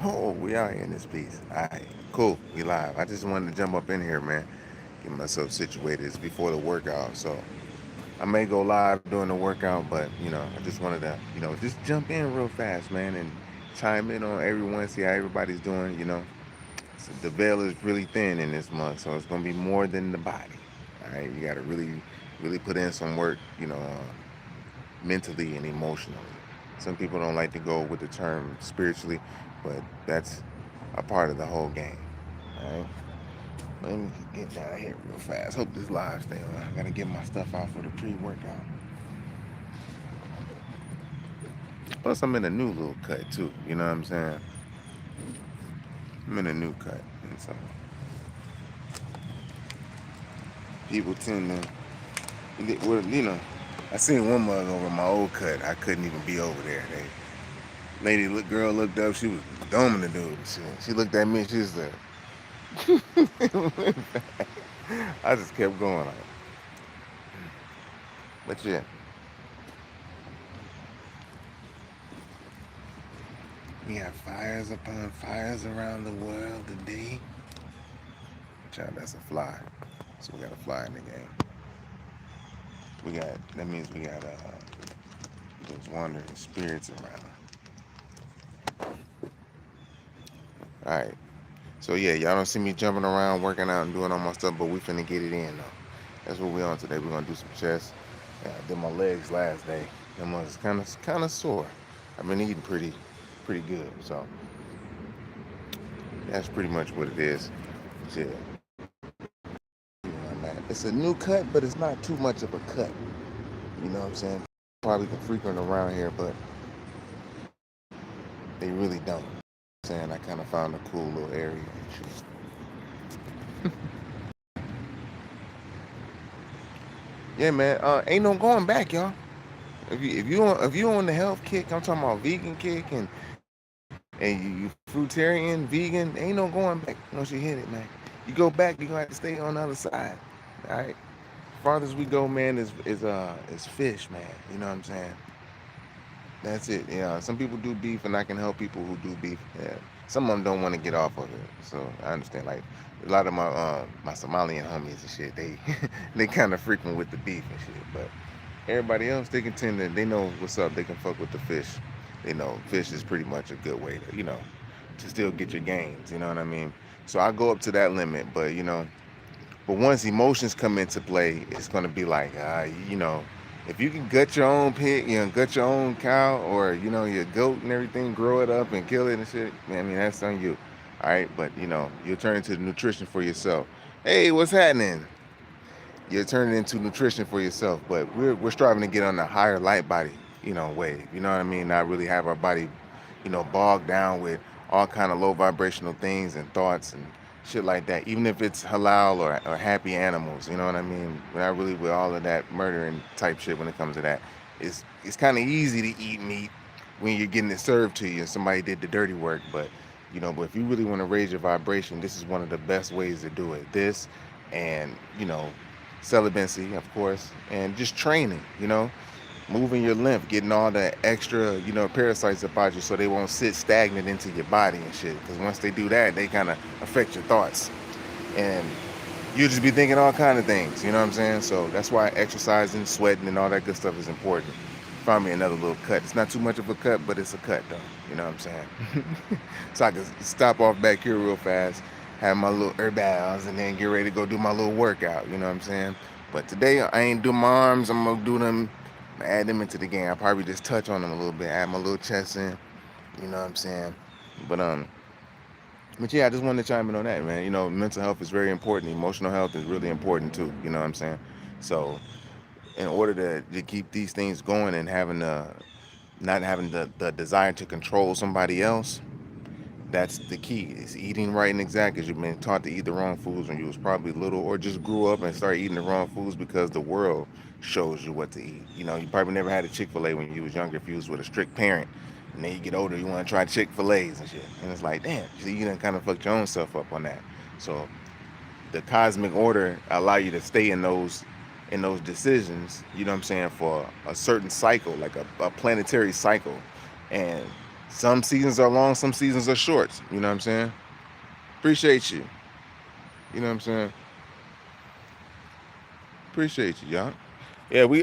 Oh, we out here in this piece. All right, cool. We live. I just wanted to jump up in here, man. Get myself situated. It's before the workout, so I may go live during the workout, but I just wanted to, just jump in real fast, man, and chime in on everyone, see how everybody's doing. So the veil is really thin in this month, so it's gonna be more than the body. All right, you got to really put in some work, mentally and emotionally. Some people don't like to go with the term spiritually, but that's a part of the whole game. All right. Let me get down here real fast. Hope this live stay on. I gotta get my stuff out for the pre-workout. Plus, I'm in a new little cut too. You know what I'm saying? I'm in a new cut, and so people tend to, well, I seen one mug over my old cut. I couldn't even be over there. Girl looked up. She was doming the dude. She looked at me. She was like, I just kept going. But yeah, we have fires upon fires around the world today. Child, that's a fly. So we got a fly in the game. That means we got those wandering spirits around. All right. So yeah, y'all don't see me jumping around, working out and doing all my stuff, but we finna get it in though. That's what we on today. We're gonna do some chest. Yeah, I did my legs last day. Them was kind of sore. I've been eating pretty good. So that's pretty much what it is. Yeah. It's a new cut, but it's not too much of a cut. You know what I'm saying? Probably can frequent around here, but they really don't. Saying I kind of found a cool little area. Yeah, man. Ain't no going back, y'all. If you on the health kick, I'm talking about vegan kick, and you fruitarian, vegan, ain't no going back once you hit it, man. You go back, you gonna have to stay on the other side. All right. Farthest we go, man, is fish, man. You know what I'm saying? That's it. Yeah. Some people do beef, and I can help people who do beef. Yeah. Some of them don't want to get off of it, so I understand. Like a lot of my Somalian homies and shit, they they kind of frequent with the beef and shit. But everybody else, they can tend to, they know what's up. They can fuck with the fish. They know fish is pretty much a good way to to still get your gains. You know what I mean? So I go up to that limit, but but once emotions come into play, it's gonna be like, if you can gut your own pig, gut your own cow, or your goat and everything, grow it up and kill it and shit. I mean, that's on you. All right, but you'll turn into nutrition for yourself. Hey, what's happening? You're turning into nutrition for yourself, but we're striving to get on the higher light body, wave. You know what I mean? Not really have our body, bogged down with all kind of low vibrational things and thoughts and shit like that. Even if it's halal or happy animals, you know what I mean? We're not really with all of that murdering type shit when it comes to that. It's kind of easy to eat meat when you're getting it served to you and somebody did the dirty work, but if you really want to raise your vibration, this is one of the best ways to do it. This and celibacy, of course, and just training, moving your lymph, getting all the extra, parasites about you so they won't sit stagnant into your body and shit. Because once they do that, they kind of affect your thoughts. And you'll just be thinking all kind of things, you know what I'm saying? So that's why exercising, sweating, and all that good stuff is important. Find me another little cut. It's not too much of a cut, but it's a cut, though. You know what I'm saying? So I can stop off back here real fast, have my little herbals, and then get ready to go do my little workout. You know what I'm saying? But today I ain't do my arms. I'm gonna do them, add them into the game. I'll probably just touch on them a little bit, add my little chest in. You know what I'm saying? But but yeah, I just wanted to chime in on that, man. Mental health is very important. Emotional health is really important too. You know what I'm saying? So in order to keep these things going and not having the desire to control somebody else, that's the key. Is eating right and exact, because you've been taught to eat the wrong foods when you was probably little, or just grew up and started eating the wrong foods because the world shows you what to eat. You probably never had a Chick-fil-A when you was younger if you was with a strict parent. And then you get older, you want to try Chick-fil-A's and shit. And it's like, damn, you done kind of fucked your own self up on that. So the cosmic order allow you to stay in those decisions, you know what I'm saying, for a certain cycle, like a planetary cycle. And Some seasons are long, some seasons are short. You know what I'm saying? Appreciate you. You know what I'm saying? Appreciate you, y'all. Yeah, we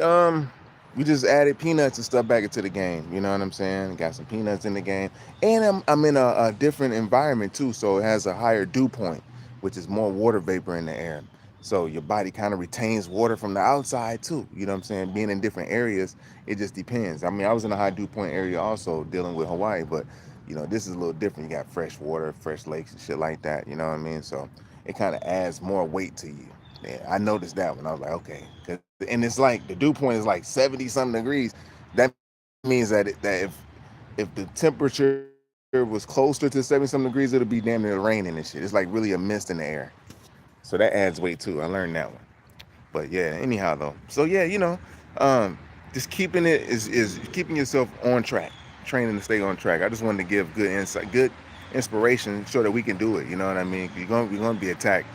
just added peanuts and stuff back into the game. You know what I'm saying? Got some peanuts in the game, and I'm in a different environment too, so it has a higher dew point, which is more water vapor in the air. So your body kind of retains water from the outside too. You know what I'm saying? Being in different areas, it just depends. I mean, I was in a high dew point area also dealing with Hawaii, but this is a little different. You got fresh water, fresh lakes and shit like that. You know what I mean? So it kind of adds more weight to you. Yeah, I noticed that when I was like, okay, and it's like the dew point is like 70 something degrees. That means that if the temperature was closer to 70 something degrees, it'll be damn near raining and shit. It's like really a mist in the air. So that adds weight too. I learned that one. But yeah, anyhow though. So yeah, um, just keeping it is keeping yourself on track, training to stay on track. I just wanted to give good insight, good inspiration, so that we can do it. You know what I mean? You're gonna be attacked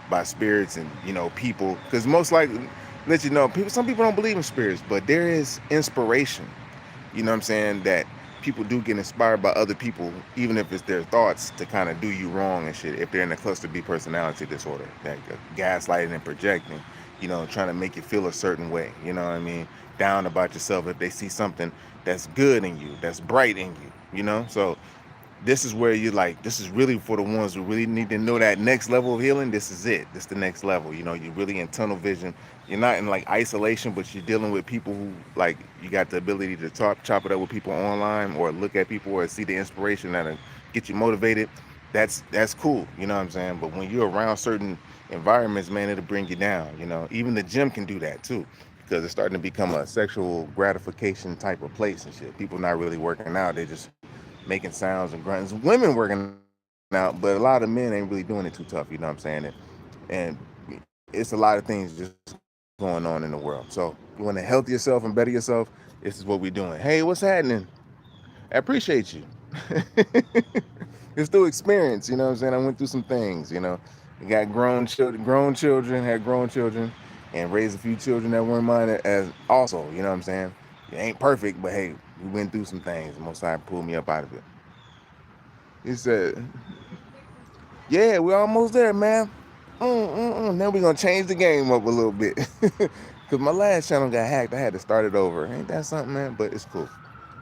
by spirits and people, because most likely, let you know, people. Some people don't believe in spirits, but there is inspiration. You know what I'm saying? That people do get inspired by other people, even if it's their thoughts, to kind of do you wrong and shit. If they're in a cluster B personality disorder, that gaslighting and projecting, trying to make you feel a certain way. You know what I mean? Down about yourself if they see something that's good in you, that's bright in you. So this is where you like, this is really for the ones who really need to know that next level of healing. This is it. This is the next level. You're really in tunnel vision. You're not in like isolation, but you're dealing with people who, like, you got the ability to chop it up with people online, or look at people, or see the inspiration that'll get you motivated. That's cool. You know what I'm saying? But when you're around certain environments, man, it'll bring you down. Even the gym can do that too, because it's starting to become a sexual gratification type of place and shit. People not really working out. They just making sounds and grunts. Women working out, but a lot of men ain't really doing it too tough. You know what I'm saying? And it's a lot of things just going on in the world. So you want to health yourself and better yourself. This is what we're doing. Hey, what's happening? I appreciate you. It's through experience. You know what I'm saying? I went through some things. I got grown children, had grown children, and raised a few children that weren't mine as also. You know what I'm saying? It ain't perfect, but hey, we went through some things. Most High pulled me up out of it. He said, "Yeah, we're almost there, man. Now we're gonna change the game up a little bit, cause my last channel got hacked. I had to start it over. Ain't that something, man? But it's cool.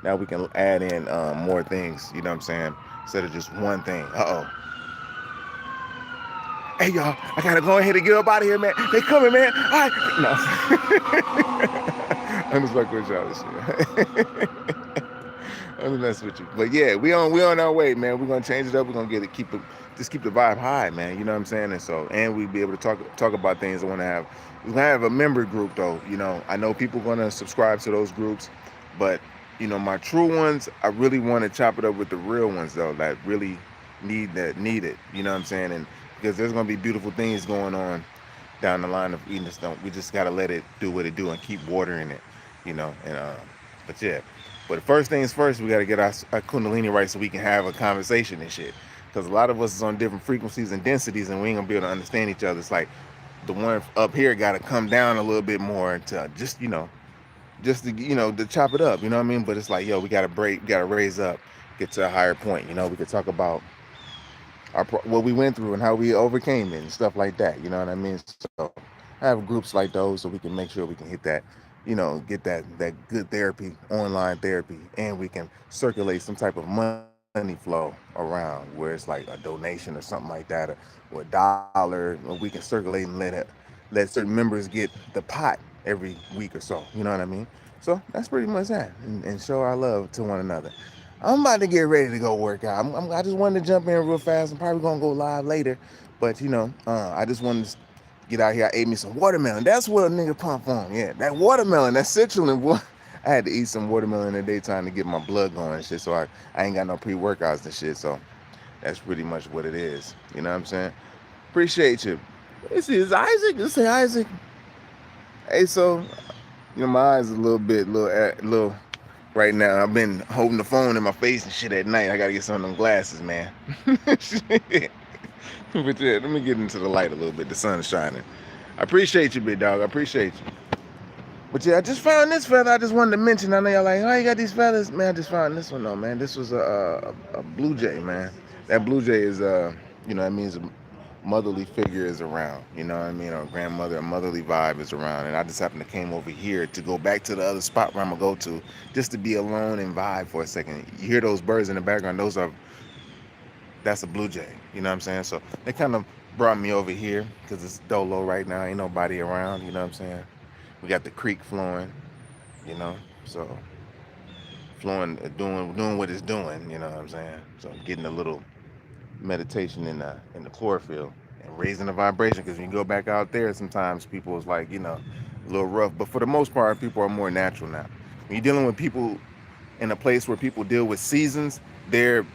Now we can add in more things. You know what I'm saying? Instead of just one thing. Hey y'all, I gotta go ahead and get up out of here, man. They coming, man. All right. No. I'm just fucking with y'all this shit. I'm messing with you. But yeah, we on our way, man. We're gonna change it up. We're gonna just keep the vibe high, man. You know what I'm saying? And we be able to talk about things I want to have. We're gonna have a member group though. I know people gonna subscribe to those groups, but my true ones, I really want to chop it up with the real ones though, that really need it. You know what I'm saying? And because there's gonna be beautiful things going on down the line of eating this stuff. We just gotta let it do what it do and keep watering it. But yeah. But first things first, we got to get our kundalini right so we can have a conversation and shit. Because a lot of us is on different frequencies and densities, and we ain't going to be able to understand each other. It's like the one up here got to come down a little bit more to to chop it up. You know what I mean? But it's like, yo, we got to raise up, get to a higher point. We could talk about what we went through and how we overcame it and stuff like that. You know what I mean? So I have groups like those so we can make sure we can hit that, get that good therapy, online therapy, and we can circulate some type of money flow around where it's like a donation or something like that, or $1, or we can circulate and let certain members get the pot every week or so. You know what I mean? So that's pretty much that, and show our love to one another. I'm about to get ready to go work out. I just wanted to jump in real fast. I'm probably gonna go live later, but I just wanted to get out here. I ate me some watermelon. That's what a nigga pump on. Yeah, that watermelon, that citrulline, boy. I had to eat some watermelon in the daytime to get my blood going and shit. So I ain't got no pre-workouts and shit. So that's pretty much what it is. You know what I'm saying? Appreciate you. This is Isaac. Let's say Isaac. Hey, so my eyes a little right now. I've been holding the phone in my face and shit at night. I gotta get some of them glasses, man. Shit. But yeah, let me get into the light a little bit. The sun is shining. I appreciate you, big dog. I appreciate you. But yeah, I just found this feather. I just wanted to mention. I know y'all like, oh, you got these feathers, man. I just found this one though, man. This was a blue jay, man. That blue jay is you know, that means a motherly figure is around. You know what I mean? Or grandmother, a motherly vibe is around. And I just happened to came over here to go back to the other spot where I'm gonna go to, just to be alone and vibe for a second. You hear those birds in the background? That's a blue jay. You know what I'm saying? So they kind of brought me over here because it's dolo right now. Ain't nobody around. You know what I'm saying? We got the creek flowing. You know, so flowing, doing what it's doing. You know what I'm saying? So I'm getting a little meditation in the chlorophyll and raising the vibration, because when you go back out there, sometimes people is like, you know, a little rough, but for the most part, people are more natural now. When you're dealing with people in a place where people deal with seasons, their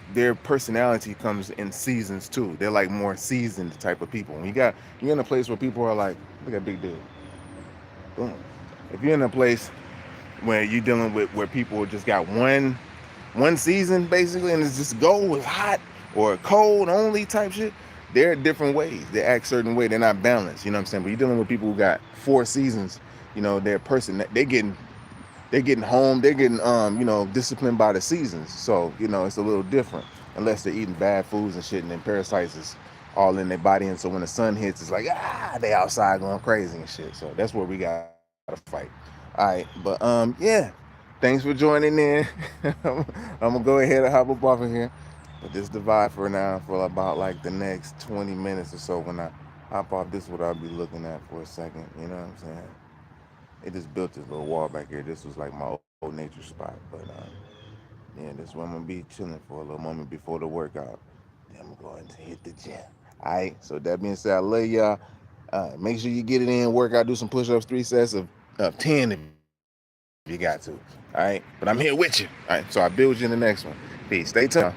personality comes in seasons too. They're like more seasoned type of people. When you're in a place where people are like, look at big dude, boom. If you're in a place where you're dealing with where people just got one season basically, and it's just go with hot or cold only type shit, they're different ways. They act certain way. They're not balanced. You know what I'm saying? But you're dealing with people who got 4 seasons. You know, their person, they're getting home. They're getting you know, disciplined by the seasons. So you know, it's a little different, unless they're eating bad foods and shit, and then parasites is all in their body. And so when the sun hits, it's like, they outside going crazy and shit. So that's where we gotta fight. All right, but yeah. Thanks for joining in. I'm gonna go ahead and hop up off of here. But this divide for now for about like the next 20 minutes or so. When I hop off, this is what I'll be looking at for a second. You know what I'm saying? It just built this little wall back here. This was like my old nature spot. But yeah, this is where I'm gonna be chilling for a little moment before the workout. Then I'm going to hit the gym. All right. So that being said, I love y'all. Make sure you get it in, work out, do some push-ups, 3 sets of 10 if you got to. All right. But I'm here with you. All right. So I'll build you in the next one. Peace. Stay tuned, y'all.